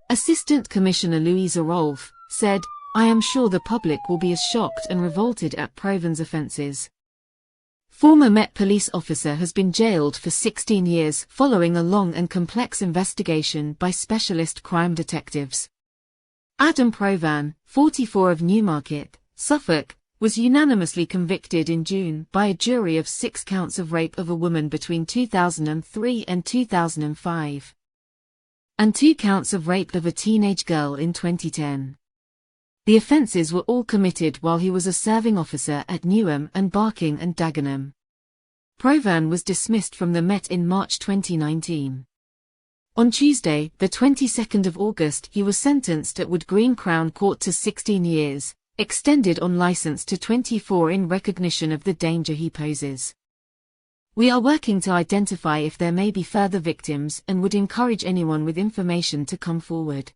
Assistant Commissioner Louisa Rolfe said, "I am sure the public will be as shocked and revolted at Proven's offences." Former Met police officer has been jailed for 16 years following a long and complex investigation by specialist crime detectives. Adam Provan, 44 of Newmarket, Suffolk, was unanimously convicted in June by a jury of 6 counts of rape of a woman between 2003 and 2005. And 2 counts of rape of a teenage girl in 2010. The offences were all committed while he was a serving officer at Newham and Barking and Dagenham. Provan was dismissed from the Met in March 2019. On Tuesday, the 22nd of August, he was sentenced at Wood Green Crown Court to 16 years, extended on licence to 24 in recognition of the danger he poses. "We are working to identify if there may be further victims and would encourage anyone with information to come forward.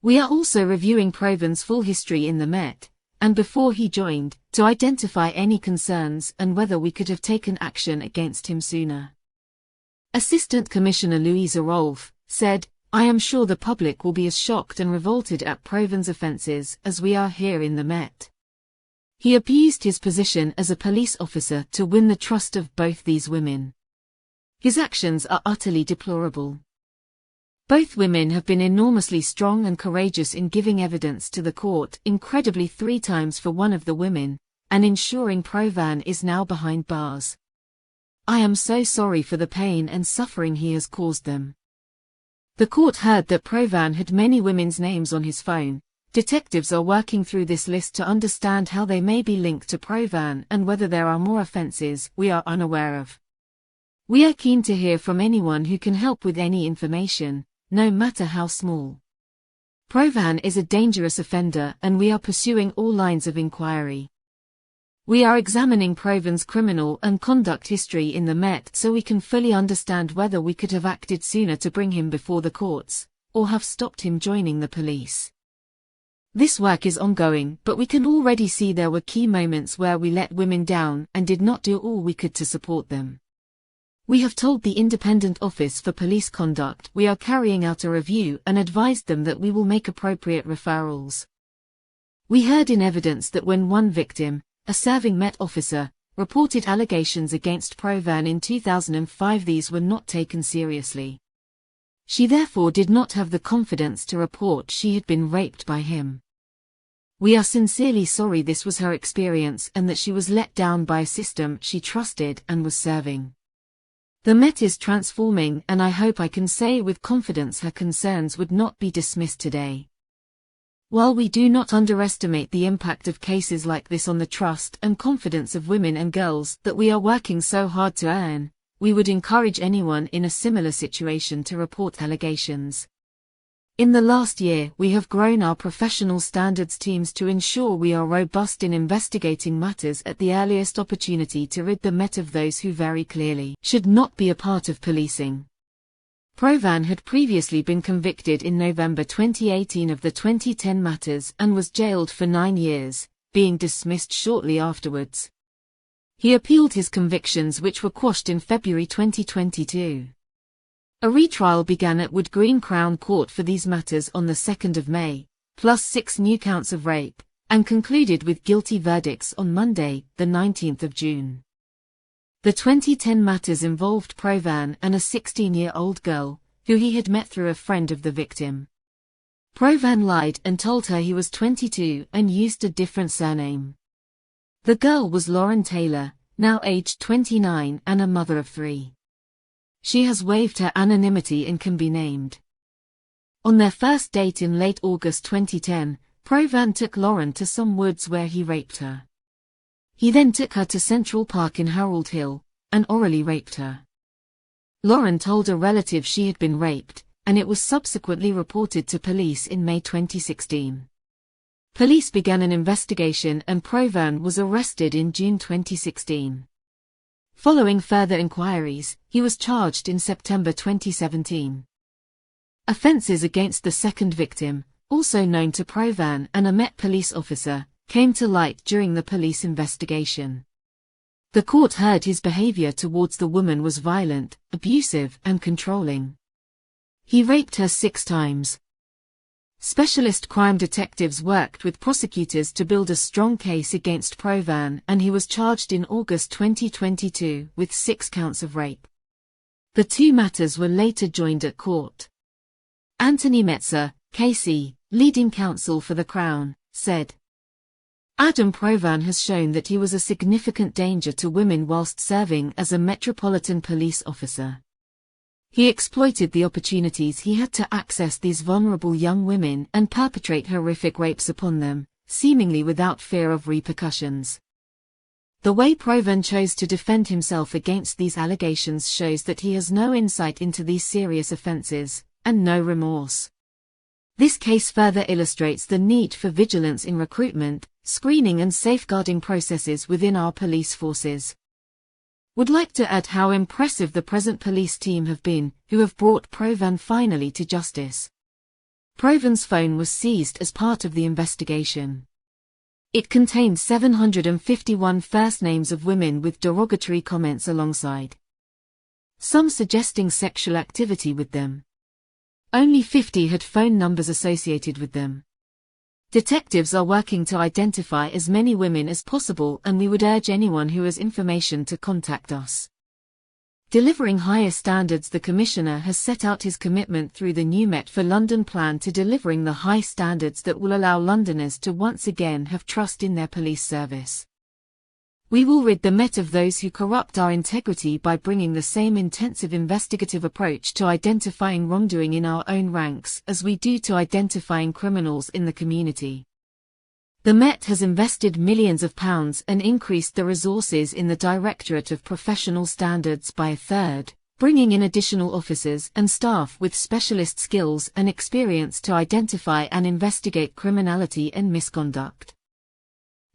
We are also reviewing Proven's full history in the Met, and before he joined, to identify any concerns and whether we could have taken action against him sooner." Assistant Commissioner Louisa Rolfe said, "I am sure the public will be as shocked and revolted at Proven's offences as we are here in the Met." He abused his position as a police officer to win the trust of both these women. His actions are utterly deplorable. Both women have been enormously strong and courageous in giving evidence to the court, incredibly 3 times for one of the women, and ensuring Provan is now behind bars. "I am so sorry for the pain and suffering he has caused them." The court heard that Provan had many women's names on his phone. Detectives are working through this list to understand how they may be linked to Provan and whether there are more offences we are unaware of. "We are keen to hear from anyone who can help with any information, no matter how small. Provan is a dangerous offender and we are pursuing all lines of inquiry. We are examining Proven's criminal and conduct history in the Met so we can fully understand whether we could have acted sooner to bring him before the courts, or have stopped him joining the police. This work is ongoing, but we can already see there were key moments where we let women down and did not do all we could to support them. We have told the Independent Office for Police Conduct we are carrying out a review and advised them that we will make appropriate referrals. We heard in evidence that when one victim, a serving Met officer, reported allegations against Provan in 2005, these were not taken seriously. She therefore did not have the confidence to report she had been raped by him. We are sincerely sorry this was her experience and that she was let down by a system she trusted and was serving. The Met is transforming and I hope I can say with confidence her concerns would not be dismissed today. While we do not underestimate the impact of cases like this on the trust and confidence of women and girls that we are working so hard to earn, we would encourage anyone in a similar situation to report allegations. In the last year, we have grown our professional standards teams to ensure we are robust in investigating matters at the earliest opportunity to rid the Met of those who very clearly should not be a part of policing. Provan had previously been convicted in November 2018 of the 2010 matters and was jailed for 9 years, being dismissed shortly afterwards. He appealed his convictions, which were quashed in February 2022. A retrial began at Wood Green Crown Court for these matters on the 2nd of May, plus 6 new counts of rape, and concluded with guilty verdicts on Monday, the 19th of June. The 2010 matters involved Provan and a 16-year-old girl, who he had met through a friend of the victim. Provan lied and told her he was 22 and used a different surname. The girl was Lauren Taylor, now aged 29 and a mother of 3. She has waived her anonymity and can be named. On their first date in late August 2010, Provan took Lauren to some woods where he raped her. He then took her to Central Park in Harold Hill, and orally raped her. Lauren told a relative she had been raped, and it was subsequently reported to police in May 2016. Police began an investigation and Provan was arrested in June 2016. Following further inquiries, he was charged in September 2017. Offences against the second victim, also known to Provan and a Met police officer, came to light during the police investigation. The court heard his behaviour towards the woman was violent, abusive and controlling. He raped her 6 times. Specialist crime detectives worked with prosecutors to build a strong case against Provan, and he was charged in August 2022 with 6 counts of rape. The 2 matters were later joined at court. Anthony Metzer, KC, leading counsel for the Crown, said, Adam Provan has shown that he was a significant danger to women whilst serving as a Metropolitan Police officer. He exploited the opportunities he had to access these vulnerable young women and perpetrate horrific rapes upon them, seemingly without fear of repercussions. The way Provan chose to defend himself against these allegations shows that he has no insight into these serious offences, and no remorse. This case further illustrates the need for vigilance in recruitment, screening and safeguarding processes within our police forces. Would like to add how impressive the present police team have been, who have brought Provan finally to justice. Provan's phone was seized as part of the investigation. It contained 751 first names of women with derogatory comments alongside some suggesting sexual activity with them. Only 50 had phone numbers associated with them. Detectives are working to identify as many women as possible, and we would urge anyone who has information to contact us. Delivering higher standards. The Commissioner has set out his commitment through the new Met for London plan to delivering the high standards that will allow Londoners to once again have trust in their police service. We will rid the Met of those who corrupt our integrity by bringing the same intensive investigative approach to identifying wrongdoing in our own ranks as we do to identifying criminals in the community. The Met has invested millions of pounds and increased the resources in the Directorate of Professional Standards by a third, bringing in additional officers and staff with specialist skills and experience to identify and investigate criminality and misconduct.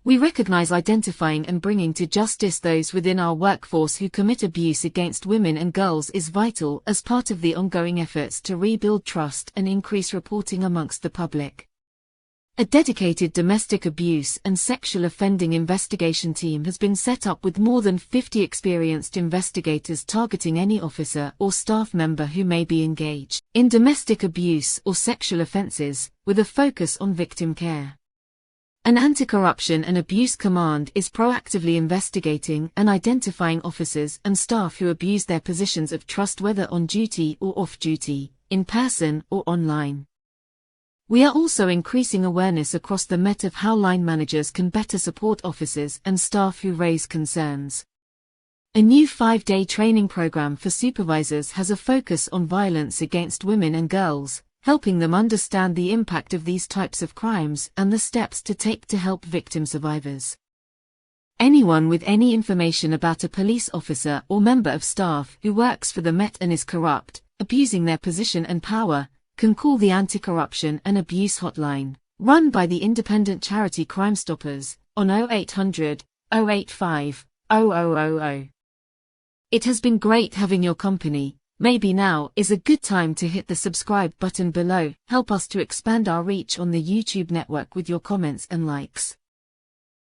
We recognize identifying and bringing to justice those within our workforce who commit abuse against women and girls is vital as part of the ongoing efforts to rebuild trust and increase reporting amongst the public. A dedicated domestic abuse and sexual offending investigation team has been set up with more than 50 experienced investigators targeting any officer or staff member who may be engaged in domestic abuse or sexual offences, with a focus on victim care. An anti-corruption and abuse command is proactively investigating and identifying officers and staff who abuse their positions of trust, whether on duty or off duty, in person or online. We are also increasing awareness across the Met of how line managers can better support officers and staff who raise concerns. A new 5-day training program for supervisors has a focus on violence against women and girls, helping them understand the impact of these types of crimes and the steps to take to help victim survivors. Anyone with any information about a police officer or member of staff who works for the Met and is corrupt, abusing their position and power, can call the Anti-Corruption and Abuse Hotline, run by the independent charity Crime Stoppers, on 0800 085 0000. It has been great having your company. Maybe now is a good time to hit the subscribe button below. Help us to expand our reach on the YouTube network with your comments and likes.